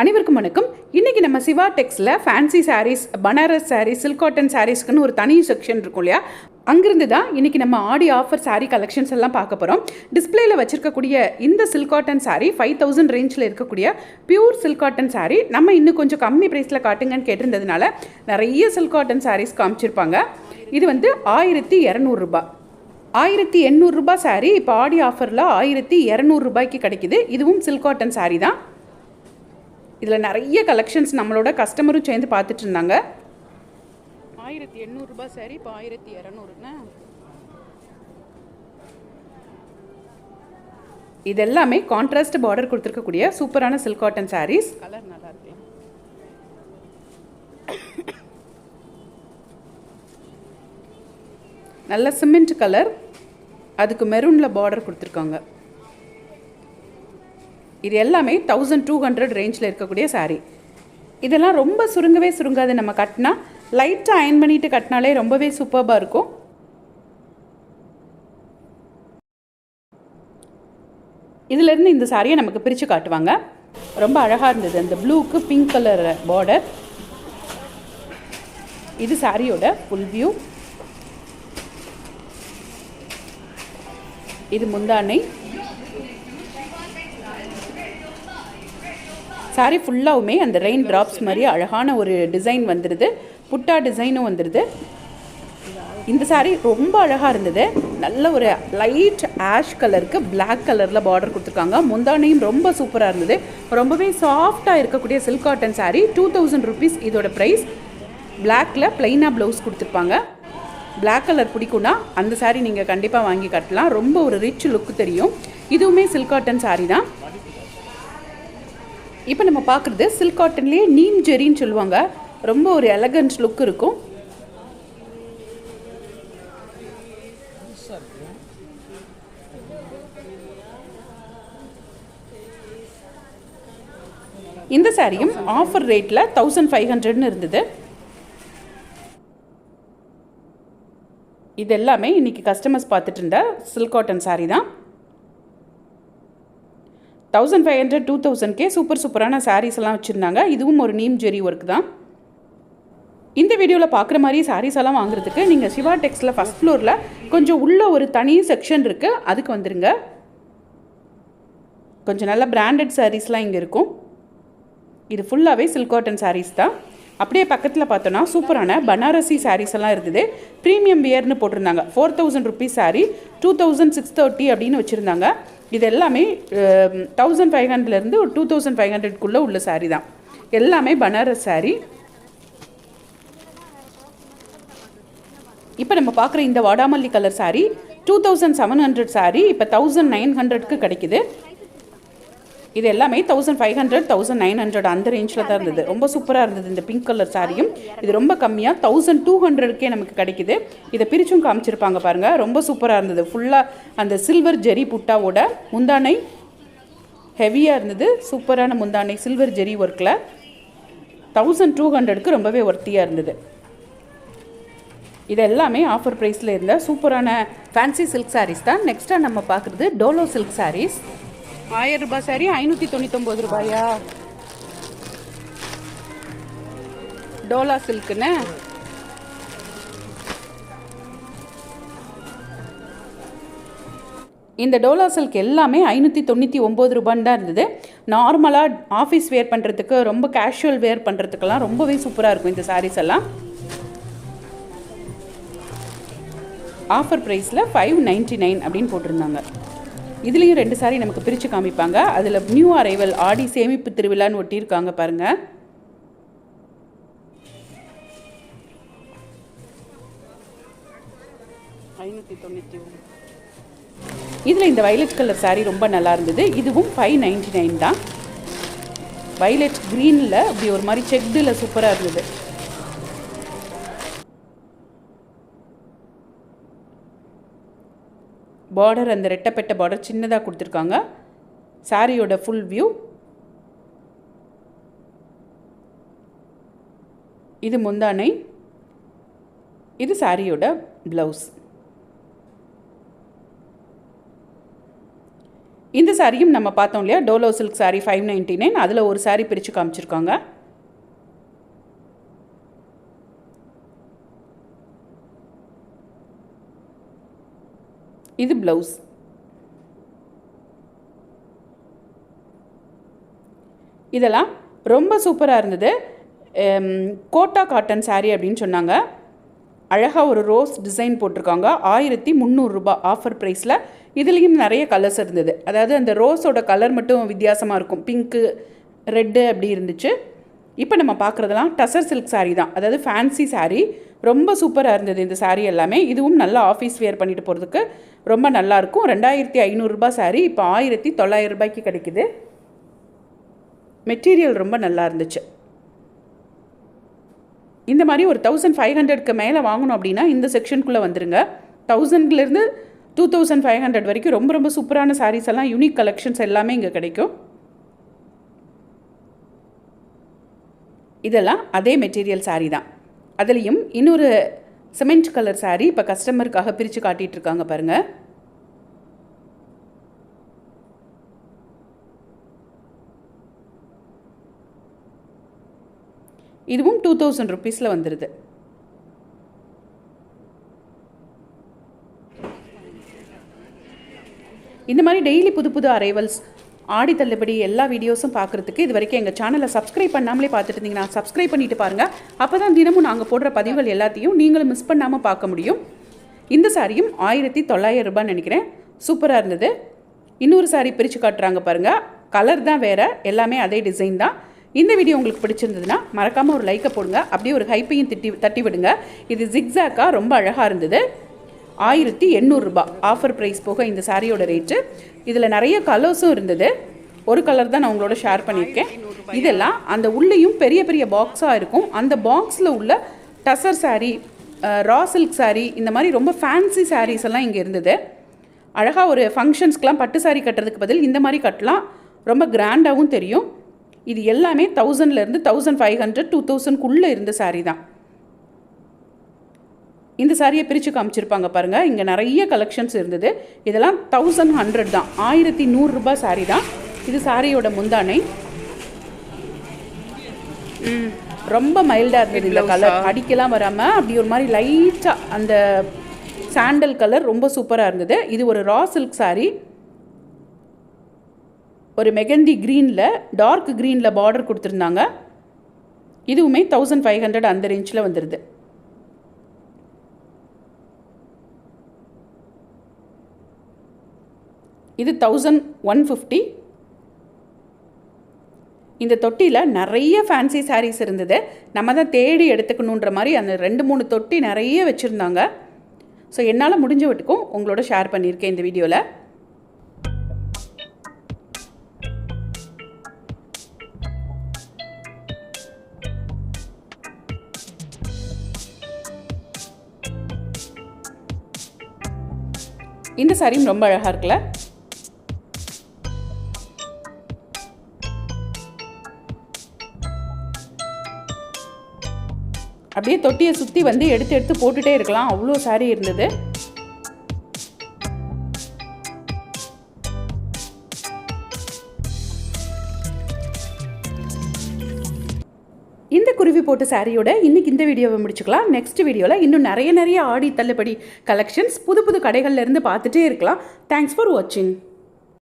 அனைவருக்கும் வணக்கம். இன்றைக்கி நம்ம சிவா டெக்ஸில் fancy sarees, Banaras sarees, silk cotton சாரீஸ்க்குன்னு ஒரு தனி செக்ஷன் இருக்கும் இல்லையா, அங்கிருந்து தான் இன்றைக்கி நம்ம ஆடி ஆஃபர் சாரீ கலெக்ஷன்ஸ் எல்லாம் பார்க்க போகிறோம். டிஸ்பிளேயில் வச்சுருக்கக்கூடிய இந்த சில்க் காட்டன் சாரீ 5000 ரேஞ்சில் இருக்கக்கூடிய பியூர் சில்க் காட்டன் சாரீ நம்ம இன்னும் கொஞ்சம் கம்மி ப்ரைஸில் காட்டுங்கன்னு கேட்டிருந்ததுனால நிறைய சில்க் காட்டன் சாரீஸ் காமிச்சிருப்பாங்க. இது வந்து 1200 ரூபாய். 1800 ரூபாய் சாரீ இப்போ ஆடி ஆஃபரில் 1200 ரூபாய்க்கு கிடைக்கிது. இதுவும் சில்க் காட்டன் சாரீ தான். இதில் நிறைய கலெக்ஷன்ஸ் நம்மளோட கஸ்டமரும் சேர்ந்து பார்த்துட்டு இருந்தாங்க. 1800 ரூபாய் சாரி இப்போ 1200ங்க. இது எல்லாமே கான்ட்ராஸ்ட் பார்டர் கொடுத்துருக்கக்கூடிய சூப்பரான சில்க் காட்டன் சாரீஸ். கலர் நல்லா இருக்கு. நல்ல சிமெண்ட் கலர், அதுக்கு மெரூனில் பார்டர் கொடுத்துருக்காங்க. இது எல்லாமே 1200 ரேஞ்சில் இருக்கக்கூடிய சாரீ. இதெல்லாம் ரொம்ப சுருங்கவே சுருங்காது. நம்ம கட்டினா லைட்டாக அயன் பண்ணிவிட்டு கட்டினாலே ரொம்பவே சூப்பராக இருக்கும். இதிலேருந்து இந்த சாரியை நமக்கு பிரித்து காட்டுவாங்க. ரொம்ப அழகாக இருந்தது. அந்த ப்ளூக்கு பிங்க் கலர் பார்டர். இது சாரியோட ஃபுல் வியூ. இது முந்தானை. சாரி ஃபுல்லாகவுமே அந்த ரெயின் ட்ராப்ஸ் மாதிரி அழகான ஒரு டிசைன் வந்துடுது. புட்டா டிசைனும் வந்துடுது. இந்த சாரி ரொம்ப அழகாக இருந்தது. நல்ல ஒரு லைட் ஆஷ் கலருக்கு பிளாக் கலரில் பார்டர் கொடுத்துருக்காங்க. முந்தானையும் ரொம்ப சூப்பராக இருந்தது. ரொம்பவே சாஃப்டாக இருக்கக்கூடிய சில்க் காட்டன் சாரி. 2000 ருபீஸ் இதோட ப்ரைஸ். பிளாக்கில் ப்ளைனாக ப்ளவுஸ் கொடுத்துருப்பாங்க. பிளாக் கலர் பிடிக்கும்னா அந்த சாரி நீங்கள் கண்டிப்பாக வாங்கி கட்டலாம். ரொம்ப ஒரு ரிச் லுக் தெரியும். இதுவுமே சில்க் காட்டன் சாரி தான். இப்போ நம்ம பார்க்குறது சில்க் காட்டன்லேயே நீம் ஜெரின்னு சொல்லுவாங்க. ரொம்ப ஒரு எலகன்ட் லுக் இருக்கும். இந்த சாரியும் ஆஃபர் ரேட்டில் 1500ன்னு இருந்தது. இது எல்லாமே இன்றைக்கி கஸ்டமர்ஸ் பார்த்துட்டு இருந்த சில்க் காட்டன் சாரி தான். 1500 2000 சூப்பரான சாரீஸ் எல்லாம் வச்சுருந்தாங்க. இதுவும் ஒரு நீம் ஜெரி ஒர்க் தான். இந்த வீடியோவில் பார்க்குற மாதிரி சாரீஸ் எல்லாம் வாங்குறதுக்கு நீங்கள் சிவா டெக்ஸில் ஃபஸ்ட் ஃப்ளோரில் கொஞ்சம் உள்ள ஒரு தனி செக்ஷன் இருக்குது, அதுக்கு வந்துடுங்க. கொஞ்சம் நல்ல பிராண்டட் சாரீஸ்லாம் இங்கே இருக்கும். இது ஃபுல்லாகவே சில்க் காட்டன் சாரீஸ் தான். அப்படியே பக்கத்தில் பார்த்தோன்னா சூப்பரான பனாரசி சாரீஸ் எல்லாம் இருந்தது. ப்ரீமியம் வியர்னு போட்டிருந்தாங்க. 4000 ருபீஸ் சாரீ 2630 அப்படின்னு வச்சுருந்தாங்க. இது எல்லாமே 1500லேருந்து ஒரு 2500க்குள்ளே உள்ள சாரீ தான். எல்லாமே பனாரஸ் சாரீ. இப்போ நம்ம பார்க்குற இந்த வாடாமல்லி கலர் சாரீ 2700 சாரீ இப்போ 1900க்கு கிடைக்குது. இது எல்லாமே 1500 1900 அந்த ரேஞ்சில் தான் இருந்தது. ரொம்ப சூப்பராக இருந்தது. இந்த பிங்க் கலர் சாரியும் இது ரொம்ப கம்மியாக 1200க்கே நமக்கு கிடைக்குது. இதை பிரிச்சும் காமிச்சிருப்பாங்க பாருங்கள். ரொம்ப சூப்பராக இருந்தது. ஃபுல்லாக அந்த சில்வர் ஜெரி புட்டாவோட முந்தானை ஹெவியாக இருந்தது. சூப்பரான முந்தானை சில்வர் ஜெரி ஒர்க்கில் 1200க்கு ரொம்பவே ஒர்த்தியாக இருந்தது. இது எல்லாமே ஆஃபர் ப்ரைஸில் இருந்த சூப்பரான ஃபேன்சி சில்க் சாரீஸ் தான். நெக்ஸ்ட்டாக நம்ம பார்க்குறது டோலோ சில்க் சாரீஸ். 1000 ரூபாய் சாரி 599 ரூபாயா? டோலா சில்க்குன்னு. இந்த டோலா சில்க் எல்லாமே 599 ரூபான்னு தான் இருந்தது. நார்மலாக ஆஃபீஸ் வேர் பண்ணுறதுக்கு, ரொம்ப கேஷுவல் வேர் பண்ணுறதுக்கெல்லாம் ரொம்பவே சூப்பராக இருக்கும் இந்த சாரீஸ் எல்லாம். ஆஃபர் ப்ரைஸில் 599 அப்படின்னு போட்டிருந்தாங்க. இதுலேயும் 2 சாரி நமக்கு பிரித்து காமிப்பாங்க. அதில் நியூ அரைவல் ஆடி சேமிப்பு திருவிழான்னு ஒட்டியிருக்காங்க பாருங்கள். இதில் இந்த வைலட் கலர் சாரி ரொம்ப நல்லா இருந்தது. இதுவும் 599 தான். வைலட் க்ரீனில் அப்படி ஒரு மாதிரி செக்டில் சூப்பராக இருந்தது. பார்டர் அந்த ரெட்டப்பட்ட பார்டர் சின்னதாக கொடுத்துருக்காங்க. சாரியோட ஃபுல் வியூ. இது முந்தானை. இது சாரியோட ப்ளவுஸ். இந்த சாரியும் நம்ம பார்த்தோம் இல்லையா, டோலோ சில்க் சாரி 599. அதில் ஒரு சாரி பிரித்து காமிச்சிருக்காங்க. இது ப்ளவுஸ். இதெல்லாம் ரொம்ப சூப்பராக இருந்தது. கோட்டா காட்டன் சாரீ அப்படின்னு சொன்னாங்க. அழகாக ஒரு ரோஸ் டிசைன் போட்டிருக்காங்க. 1300 ரூபாய் ஆஃபர் ப்ரைஸில். இதுலேயும் நிறைய கலர்ஸ் இருந்தது. அதாவது அந்த ரோஸோட கலர் மட்டும் வித்தியாசமாக இருக்கும். பிங்க்கு, ரெட்டு அப்படி இருந்துச்சு. இப்போ நம்ம பார்க்குறதெல்லாம் டசர் சில்க் சாரீ தான். அதாவது ஃபேன்சி சாரீ. ரொம்ப சூப்பராக இருந்தது இந்த சாரீ எல்லாமே. இதுவும் நல்லா ஆஃபீஸ் வேர் பண்ணிட்டு போகிறதுக்கு ரொம்ப நல்லாயிருக்கும். 2500 ரூபாய் சாரீ இப்போ 1900 ரூபாய்க்கு கிடைக்குது. மெட்டீரியல் ரொம்ப நல்லா இருந்துச்சு. இந்த மாதிரி ஒரு 1500க்கு மேலே வாங்கணும் அப்படின்னா இந்த செக்ஷனுக்குள்ளே வந்துடுங்க. 1000லேருந்து 2500 வரைக்கும் ரொம்ப ரொம்ப சூப்பரான சாரீஸ் எல்லாம், யூனிக் கலெக்ஷன்ஸ் எல்லாமே இங்கே கிடைக்கும். இதெல்லாம் அதே மெட்டீரியல் சாரீ தான். அதுலேயும் இன்னொரு சிமெண்ட் கலர் சாரீ இப்போ கஸ்டமருக்காக பிரித்து காட்டிகிட்டு இருக்காங்க பாருங்கள். இதுவும் 2000 ருபீஸில் வந்துடுது. இந்த மாதிரி டெய்லி புது புது அரைவல்ஸ், ஆடி தள்ளுபடி எல்லா வீடியோஸும் பார்க்குறதுக்கு இது வரைக்கும் எங்கள் சேனலை சப்ஸ்கிரைப் பண்ணாமலே பார்த்துட்டு இருந்தீங்கன்னா சப்ஸ்கிரைப் பண்ணிட்டு பாருங்கள். அப்போ தான் தினமும் நாங்கள் போடுற பதிவுகள் எல்லாத்தையும் நீங்களும் மிஸ் பண்ணாமல் பார்க்க முடியும். இந்த சாரியும் 1900 ரூபான்னு நினைக்கிறேன். சூப்பராக இருந்தது. இன்னொரு சாரி பிரித்து காட்டுறாங்க பாருங்கள். கலர் தான் வேறு, எல்லாமே அதே டிசைன் தான். இந்த வீடியோ உங்களுக்கு பிடிச்சிருந்ததுன்னா மறக்காமல் ஒரு லைக்கை போடுங்க. அப்படியே ஒரு ஹைப்பையும் தட்டி விடுங்க. இது ஜிக்ஸாக்காக ரொம்ப அழகாக இருந்தது. 1800 ரூபாய் ஆஃபர் ப்ரைஸ் போக இந்த சாரியோட ரேட்டு. இதில் நிறைய கலர்ஸும் இருந்தது. ஒரு கலர் தான் நான் உங்களோட ஷேர் பண்ணியிருக்கேன். இதெல்லாம் அந்த உள்ளேயும் பெரிய பெரிய பாக்ஸாக இருக்கும். அந்த பாக்ஸில் உள்ள டசர் சாரீ, ரா சில்க் சாரீ, இந்த மாதிரி ரொம்ப ஃபேன்சி சாரீஸ் எல்லாம் இங்கே இருந்தது. அழகாக ஒரு ஃபங்க்ஷன்ஸ்க்கெலாம் பட்டு சாரீ கட்டுறதுக்கு பதில் இந்த மாதிரி கட்டலாம். ரொம்ப கிராண்டாகவும் தெரியும். இது எல்லாமே 1000லேருந்து 1500, 2000க்குள்ளே இருந்த சாரீ தான். இந்த சாரியை பிரித்து காமிச்சிருப்பாங்க பாருங்கள். இங்கே நிறைய கலெக்ஷன்ஸ் இருந்தது. இதெல்லாம் 1100 தான். 1100 ரூபாய் சாரீ தான். இது சாரியோட முந்தானை. ரொம்ப மைல்டாக இருந்தது இந்த கலர். அடிக்கலாம் வராமல் அப்படி ஒரு மாதிரி லைட்டாக அந்த சாண்டல் கலர் ரொம்ப சூப்பராக இருந்தது. இது ஒரு ரா சில்க் சாரீ. ஒரு மெகந்தி க்ரீனில், டார்க் க்ரீனில் பார்டர் கொடுத்துருந்தாங்க. இதுவுமே 1500 அந்த ரேஞ்சில் வந்துடுது. இது 1150. இந்த தொட்டியில் நிறைய ஃபேன்சி சாரீஸ் இருந்தது. நம்ம தான் தேடி எடுத்துக்கணுன்ற மாதிரி அந்த 2-3 தொட்டி நிறைய வச்சுருந்தாங்க. ஸோ என்னால் முடிஞ்ச வரைக்கும் உங்களோட ஷேர் பண்ணியிருக்கேன் இந்த வீடியோவில். இந்த சாரியும் ரொம்ப அழகாக இருக்குல்ல. அப்படியே தொட்டியை சுற்றி வந்து எடுத்து போட்டுகிட்டே இருக்கலாம். அவ்வளோ சாரி இருந்தது. இந்த குருவி போட்ட சாரியோட இன்னைக்கு இந்த வீடியோவை முடிச்சுக்கலாம். நெக்ஸ்ட் வீடியோவில் இன்னும் நிறைய ஆடி தள்ளுபடி கலெக்ஷன்ஸ் புது புது கடைகள்லேருந்து பார்த்துட்டே இருக்கலாம். தேங்க்ஸ் ஃபார் வாட்சிங்.